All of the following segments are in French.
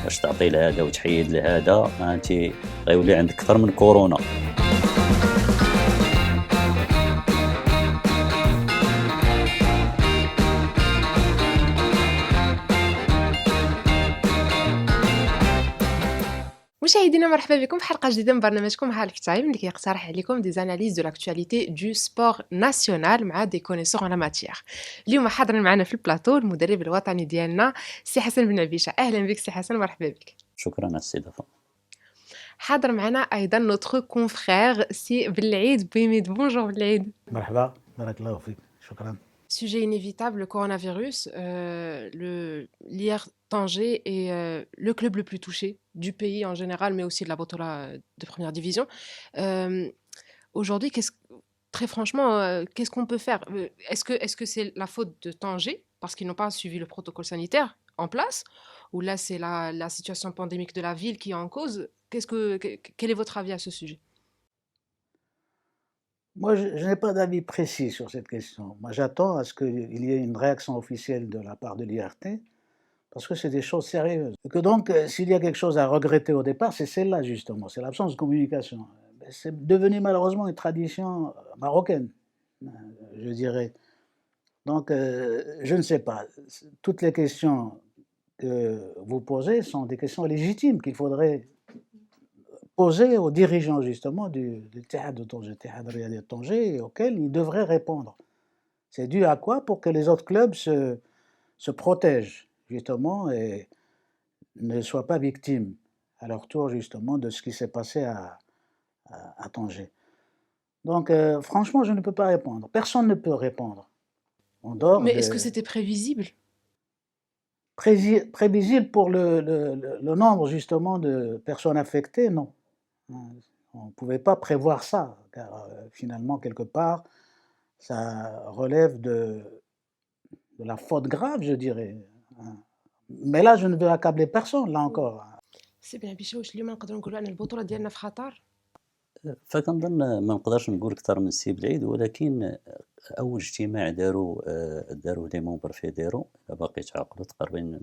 باش تعطي لهذا وتحيد لهذا، انت غيولي عندك اكثر من كورونا. مشاهدينا مرحبا بكم في حلقه جديده من برنامجكم هالك تايم اللي كيقترح عليكم دي زاناليز دو لاكtualité دو سبور ناسيونال مع دي كونيسور على ماتيير. اليوم حاضرين معنا في البلاطو المدرب الوطني ديالنا سي حسن بن عبيشه. اهلا بك سي حسن، مرحبا بك. شكرا على الاستضافه. حاضر معنا ايضا نوتخ كونفرير سي بالعيد بويميد. بونجور بالعيد. مرحبا، بارك الله فيك، شكرا. Sujet inévitable, le coronavirus. L'IR Tanger est le club le plus touché du pays en général, mais aussi de la Botola de première division. Aujourd'hui, très franchement, qu'est-ce qu'on peut faire? Est-ce que c'est la faute de Tanger parce qu'ils n'ont pas suivi le protocole sanitaire en place, ou là c'est la situation pandémique de la ville qui est en cause? Quel est votre avis à ce sujet? Moi, je n'ai pas d'avis précis sur cette question. Moi, j'attends à ce qu'il y ait une réaction officielle de la part de l'IRT, parce que c'est des choses sérieuses. Et que donc, s'il y a quelque chose à regretter au départ, c'est celle-là justement, c'est l'absence de communication. C'est devenu malheureusement une tradition marocaine, je dirais. Donc, je ne sais pas. Toutes les questions que vous posez sont des questions légitimes qu'il faudrait poser aux dirigeants justement du Ittihad de Tanger, Ittihad Riyadi de Tanger, auxquels ils devraient répondre. C'est dû à quoi? Pour que les autres clubs se protègent justement et ne soient pas victimes à leur tour justement de ce qui s'est passé à Tanger. Donc franchement, je ne peux pas répondre. Personne ne peut répondre. Mais est-ce que c'était prévisible? Prévisible pour le nombre justement de personnes affectées, non. On ne pouvait pas prévoir ça, car finalement, quelque part, ça relève de la faute grave, je dirais. Mais là, je ne veux accabler personne, là encore. سي بن عبيشه، واش اليوم نقدروا نقولوا ان البطوله ديالنا في خطر؟ فكنظن ما نقدرش نقول اكثر من السي بالعيد، ولكن اول اجتماع داروا لي مونبر فيديرو باقي تعقلوا تقريبا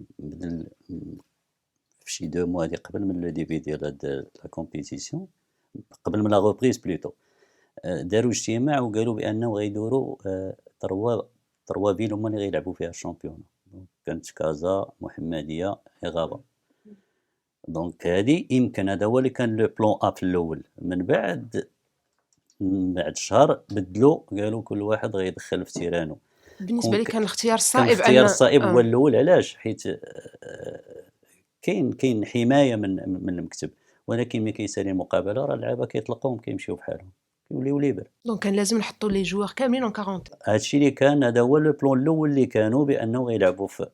في شي 2 موا هذه قبل من لو ديبي ديال هاد لا كومبيتيسيون، قبل من لا غوبريز بلوتو. داروا اجتماع وقالوا بانه غيدوروا تروا فيل هما اللي غيلعبوا فيها الشامبيون. كانت كازا، محمديه، غابه. دونك هذه يمكن هذا هو اللي كان لو بلون ا في الاول. من بعد شهر بدلوا، قالوا كل واحد غيدخل في تيرانو. بالنسبه لي كان الاختيار كان الصائب الاختيار الصائب هو الاول. علاش؟ حيت كاين حمايه من المكتب، ولكن ملي كيسالي المقابله راه اللعابه كيطلقوهم كيمشيو بحالهم كيوليو ليبر. دونك كان لازم نحطوا لي جوار كاملين اون كارونتين. هادشي اللي كان، هذا هو لو بلون الاول اللي كانوا، بانه غيلعبوا في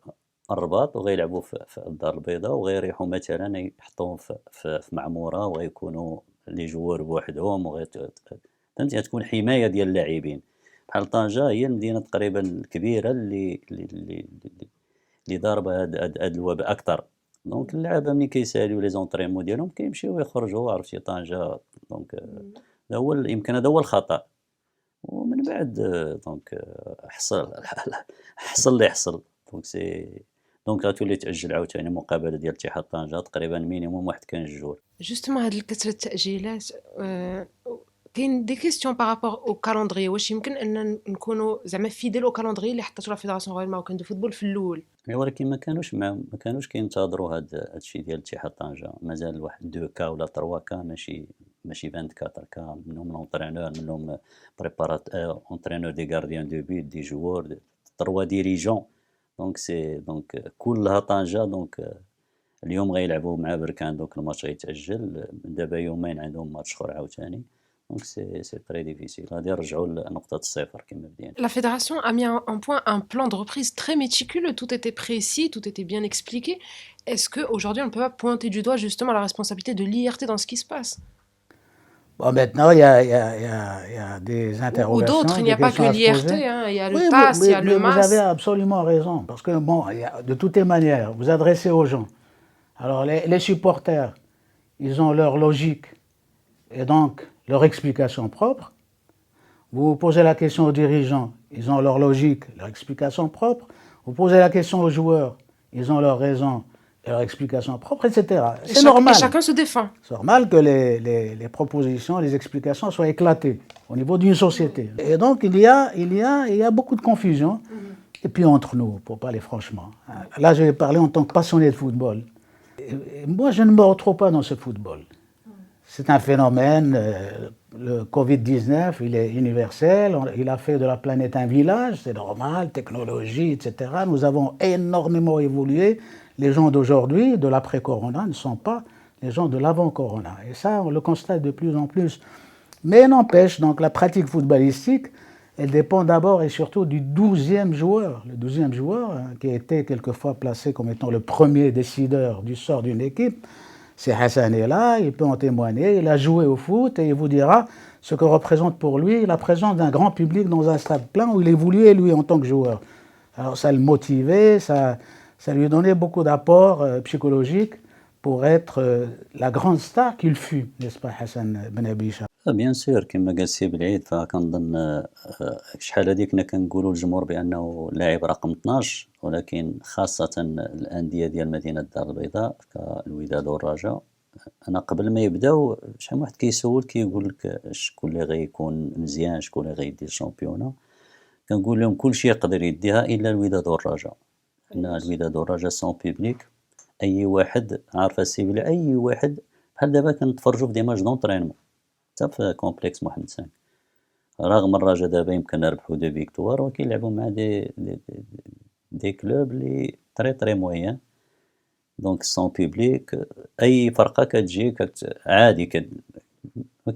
الرباط وغيلعبوا في الدار البيضاء وغيريحوا مثلا يحطوهم في معموره وغيكونوا لي جوار بوحدهم فهمتي، غتكون حمايه ديال اللاعبين. بحال طنجة هي المدينه تقريبا الكبيره اللي ضاربه هاد الوباء اكثر. دونك اللعابه ملي كيساليو لي زونطريمون ديالهم كيمشيو ويخرجوا. عرفتي طنجة، دونك هذا هو يمكن هذا هو الخطا. ومن بعد دونك حصل اللي حصل. دونك غتولي تاجل عاوتاني مقابله ديال اتحاد طنجة تقريبا مينيموم واحد كان جوج. جوستومون هاد كثره التاجيلات، كاين دي كيستيون بارابور او كالندري. واش يمكن ان نكونوا زعما فيديل او كالندري اللي حطاتو لا فيدراسيون رويال ماروكان دو فوتبول في الاول؟ ولكن ما كانوش كينتظروا هادشي ديال اتحاد طنجة. مازال واحد 2 كا ولا 3 كا، ماشي 24 كا. منهم لونطرينور، منهم بريبارات اونطرينور دي غارديان دو بيت، دي جوور، 3 ديريجون. دونك كلها طنجة. دونك اليوم غيلعبوا مع بركان، دونك الماتش غيتاجل. من دابا يومين عندهم ماتش اخر عاوتاني. دونك سي تري ديفيسيل. غادي يرجعوا لنقطة الصفر كما بدينا. La fédération a mis en point un plan de reprise très méticuleux, tout était précis, tout était bien expliqué. Est-ce qu'aujourd'hui on ne peut pas pointer du doigt justement la responsabilité de l'IRT dans ce qui se passe? Bon, maintenant, il y a des interrogations. Ou d'autres, il n'y a pas que l'IRT, hein, il y a le Oui, TAS, il y a le vous MAS. avez absolument raison, parce que bon, de toutes les manières, vous adressez aux gens. Alors les supporters, ils ont leur logique et donc leur explication propre. Vous posez la question aux dirigeants, ils ont leur logique, leur explication propre. Vous posez la question aux joueurs, ils ont leurs raisons leurs explications propres, etc. Et C'est normal. Et chacun se défend. C'est normal que les propositions, les explications soient éclatées au niveau d'une société. Et donc, il y a beaucoup de confusion. Et puis entre nous, pour parler franchement. Là, je vais parler en tant que passionné de football. Et moi, je ne me retrouve pas dans ce football. C'est un phénomène, le Covid-19, il est universel, il a fait de la planète un village, c'est normal, technologie, etc. Nous avons énormément évolué. Les gens d'aujourd'hui, de l'après-corona, ne sont pas les gens de l'avant-corona. Et ça, on le constate de plus en plus. Mais n'empêche, donc la pratique footballistique, elle dépend d'abord et surtout du 12e joueur. Le 12e joueur, qui a été quelquefois placé comme étant le premier décideur du sort d'une équipe, c'est Hassan est là, il peut en témoigner, il a joué au foot et il vous dira ce que représente pour lui la présence d'un grand public dans un stade plein où il évoluait lui en tant que joueur. Alors ça le motivait, ça lui donnait beaucoup d'apports psychologiques pour être la grande star qu'il fut, n'est-ce pas Hassan Ben Abisha. بيان سور كما قال سي بالعيد فكنظن شحال هادي كنا كنقولوا للجمهور بانه لاعب رقم 12 ولكن خاصه الانديه ديال مدينه الدار البيضاء كالوداد والرجاء انا قبل ما يبداو شحال من واحد كيسول كيقول لك شكون اللي غيكون مزيان شكون اللي غيدي الشامبيونه كنقول لهم كلشي يقدر يديها الا الوداد والرجاء ان الوداد والرجاء سون بيبليك اي واحد عارفه سي بلا اي واحد بحال دابا كنتفرجوا في دي ماتش دونطرينمون حتى في كومبلكس محمد سان رغم الرجاء دابا يمكن ربحوا دو فيكتوار ولكن لعبوا مع دي كلوب لي تري مويان دونك سون بيبليك اي فرقه كتجي عادي ما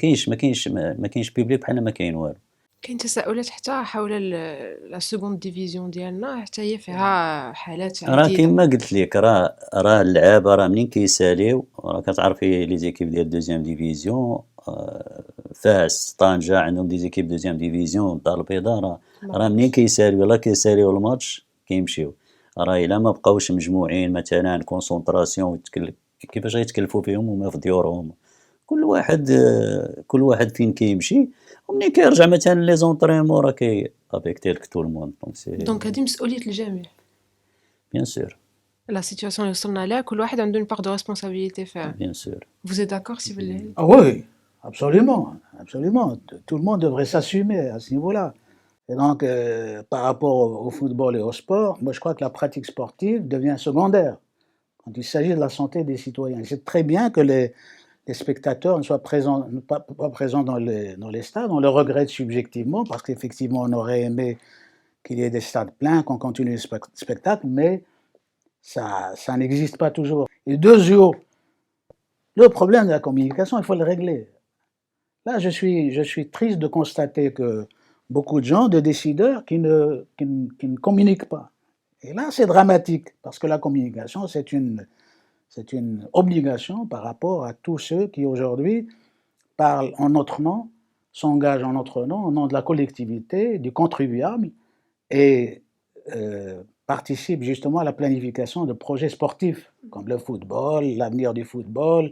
كاينش بيبليك بحال ما كاين والو. كاين تساؤلات حتى حول لا سكوند ديفيزيون ديالنا حتى هي فيها حالات راه عديده. كيما قلت لك راه اللعابه راه منين كيساليو راه كتعرفي لي زيكيب ديال دوزيام ديفيزيون فاس طنجة عندهم دي زيكيب دوزيام ديفيزيون الدار البيضاء راه منين كيساليو يلاه كيساليو الماتش كيمشيو راه الا ما بقاوش مجموعين مثلا كونسونطراسيون كيفاش غيتكلفوا فيهم هما في ديورهم كل واحد فين كيمشي ومنين كيرجع مثلا لي زونطريمون راه افيك لك تو الموند دونك هذه مسؤوليه الجميع بيان سور لا سيتواسيون اللي وصلنا لها كل واحد عنده une part de responsabilité فيها. بيان سور Vous êtes d'accord si vous voulez? Ah oui, absolument, absolument. Tout le monde devrait s'assumer à ce niveau-là. Et donc, par rapport au football et au sport, moi je crois que la pratique sportive devient secondaire quand il s'agit de la santé des citoyens. C'est très bien que les spectateurs ne soient pas présents dans les stades. On le regrette subjectivement parce qu'effectivement on aurait aimé qu'il y ait des stades pleins, qu'on continue le spectacle, mais ça n'existe pas toujours. Et deuxièmement, le problème de la communication, il faut le régler. Là, je suis triste de constater que beaucoup de gens, de décideurs, qui ne communiquent pas. Et là, c'est dramatique, parce que la communication, c'est une obligation par rapport à tous ceux qui, aujourd'hui, parlent en notre nom, s'engagent en notre nom, au nom de la collectivité, du contribuable, et participent justement à la planification de projets sportifs, comme le football, l'avenir du football,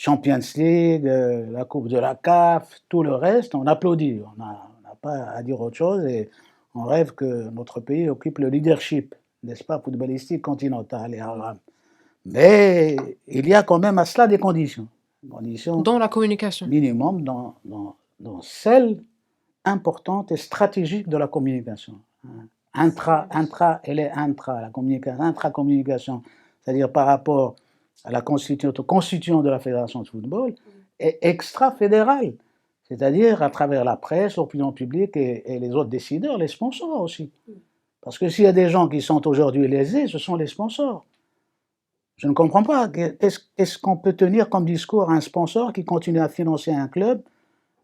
Champions League, la Coupe de la CAF, tout le reste, on applaudit. On n'a pas à dire autre chose et on rêve que notre pays occupe le leadership, n'est-ce pas, footballistique continental et arabe. Mais il y a quand même à cela des conditions. Dans la communication. Minimum, dans celle importante et stratégique de la communication. La communication, intra-communication, c'est-à-dire par rapport à la constitution de la Fédération de football, est extra-fédérale, c'est-à-dire à travers la presse, l'opinion publique et les autres décideurs, les sponsors aussi. Parce que s'il y a des gens qui sont aujourd'hui lésés, ce sont les sponsors. Je ne comprends pas. Qu'est-ce qu'on peut tenir comme discours à un sponsor qui continue à financer un club,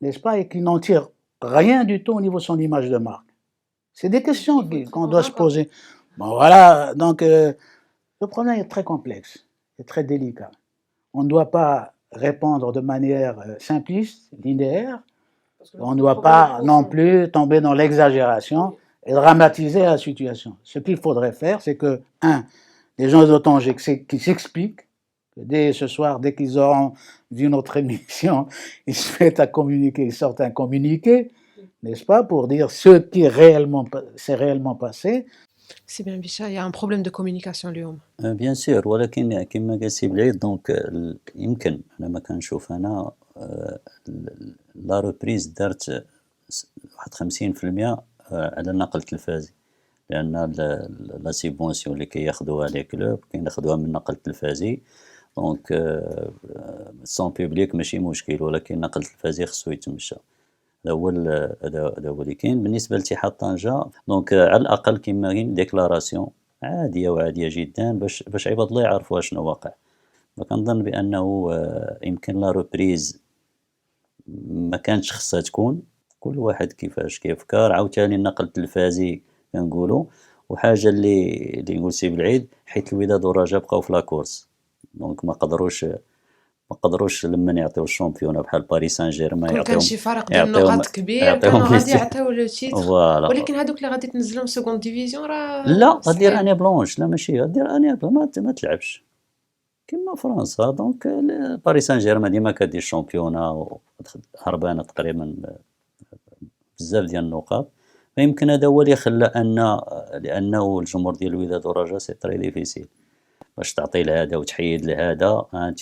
n'est-ce pas, et qui n'en tire rien du tout au niveau de son image de marque? C'est des questions qu'on doit se poser. Bon, voilà, donc le problème est très complexe. C'est très délicat. On ne doit pas répondre de manière simpliste, linéaire. On ne doit pas non plus tomber dans l'exagération et dramatiser la situation. Ce qu'il faudrait faire, c'est que, les gens de Tanger qui s'expliquent, que dès ce soir, dès qu'ils auront vu notre émission, ils se mettent à communiquer, ils sortent un communiqué, n'est-ce pas, pour dire ce qui s'est réellement passé. سي بيان بيشا يا ان بروبليم دو كومونيكاسيون اليوم. بيان سور، ولكن كما قال سي بلعيد دونك يمكن أنا ما كنشوف أنا لا ريبريز دارت واحد 50% على النقل التلفازي، لأن لا سيبونسيون اللي كياخدوها لي كلوب كياخدوها من النقل التلفازي، دونك سون بوبليك ماشي مشكل، ولكن النقل التلفازي خصو يتمشى. هذا هو هذا هو اللي كاين. بالنسبة لاتحاد طنجة دونك على الأقل كيما كاين ديكلاراسيون عادية وعادية جدًا باش عباد الله يعرفوا أشنو واقع. فكنظن بأنه يمكن لا ريبريز ما كانتش خصها تكون، كل واحد كيفاش كيفكر. عاوتاني النقل التلفازي كنقولوا، وحاجة اللي نقول سي بلعيد حيت الوداد والرجاء بقاو في لاكورس، دونك ما قدروش لمن يعطيو الشامبيون بحال باريس سان جيرمان كون كان يعطيهم شي فرق ديال النقاط كبير يعطيهم كانوا غادي يعطيو لو تيتر، فوالا. ولكن هادوك اللي غادي تنزلهم سكوند ديفيزيون راه لا غدير صعيب. اني بلونش، لا ماشي غدير اني ما تلعبش كيما فرنسا. دونك باريس سان جيرمان ديما كدير الشامبيونا هربانه تقريبا بزاف ديال النقاط. فيمكن هذا هو اللي خلى لانه الجمهور ديال الوداد والرجاء سي تري ديفيسيل باش تعطي لهذا وتحيد لهذا، انت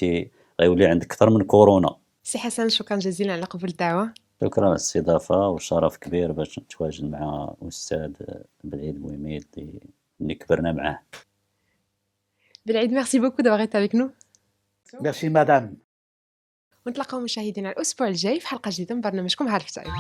غيولي عندك اكثر من كورونا. سي حسن شكرا جزيلا على قبول الدعوة. شكرا على الاستضافه، وشرف كبير باش نتواجد مع استاذ بلعيد بويميد اللي كبرنا معاه. بالعيد ميرسي بوكو دافوار ايتي افيك نو. Merci, madame. ونتلاقاو مشاهدينا الاسبوع الجاي في حلقة جديدة من برنامجكم هالف تايم.